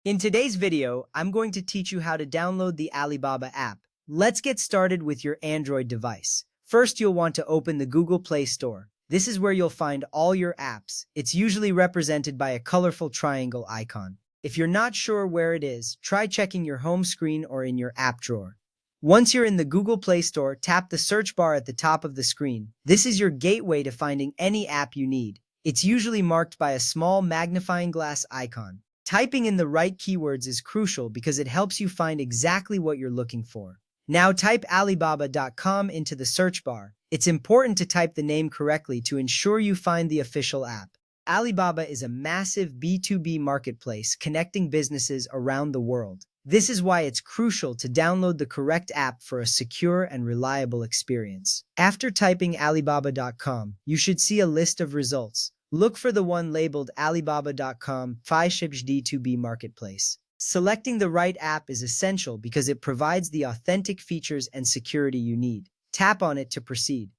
In today's video, I'm going to teach you how to download the Alibaba app. Let's get started with your Android device. First, you'll want to open the Google Play Store. This is where you'll find all your apps. It's usually represented by a colorful triangle icon. If you're not sure where it is, try checking your home screen or in your app drawer. Once you're in the Google Play Store, tap the search bar at the top of the screen. This is your gateway to finding any app you need. It's usually marked by a small magnifying glass icon. Typing in the right keywords is crucial because it helps you find exactly what you're looking for. Now type Alibaba.com into the search bar. It's important to type the name correctly to ensure you find the official app. Alibaba is a massive B2B marketplace connecting businesses around the world. This is why it's crucial to download the correct app for a secure and reliable experience. After typing Alibaba.com, you should see a list of results. Look for the one labeled Alibaba.com D2B Marketplace. Selecting the right app is essential because it provides the authentic features and security you need. Tap on it to proceed.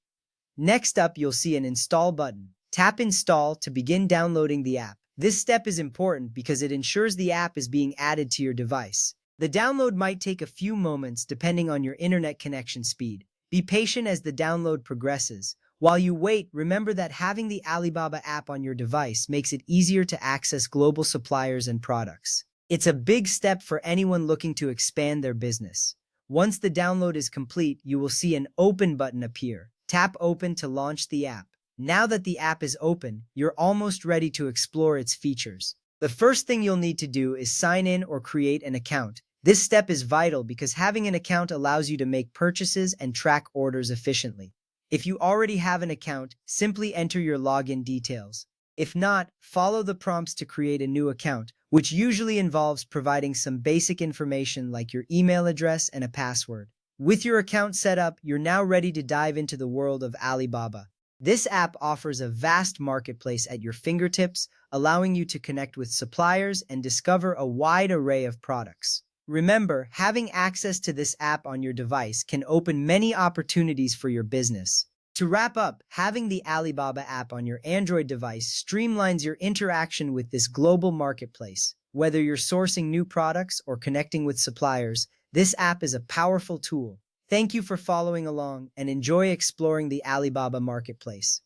Next up, you'll see an Install button. Tap Install to begin downloading the app. This step is important because it ensures the app is being added to your device. The download might take a few moments depending on your internet connection speed. Be patient as the download progresses. While you wait, remember that having the Alibaba app on your device makes it easier to access global suppliers and products. It's a big step for anyone looking to expand their business. Once the download is complete, you will see an Open button appear. Tap Open to launch the app. Now that the app is open, you're almost ready to explore its features. The first thing you'll need to do is sign in or create an account. This step is vital because having an account allows you to make purchases and track orders efficiently. If you already have an account, simply enter your login details. If not, follow the prompts to create a new account, which usually involves providing some basic information like your email address and a password. With your account set up, you're now ready to dive into the world of Alibaba. This app offers a vast marketplace at your fingertips, allowing you to connect with suppliers and discover a wide array of products. Remember, having access to this app on your device can open many opportunities for your business. To wrap up, having the Alibaba app on your Android device streamlines your interaction with this global marketplace. Whether you're sourcing new products or connecting with suppliers, this app is a powerful tool. Thank you for following along and enjoy exploring the Alibaba marketplace.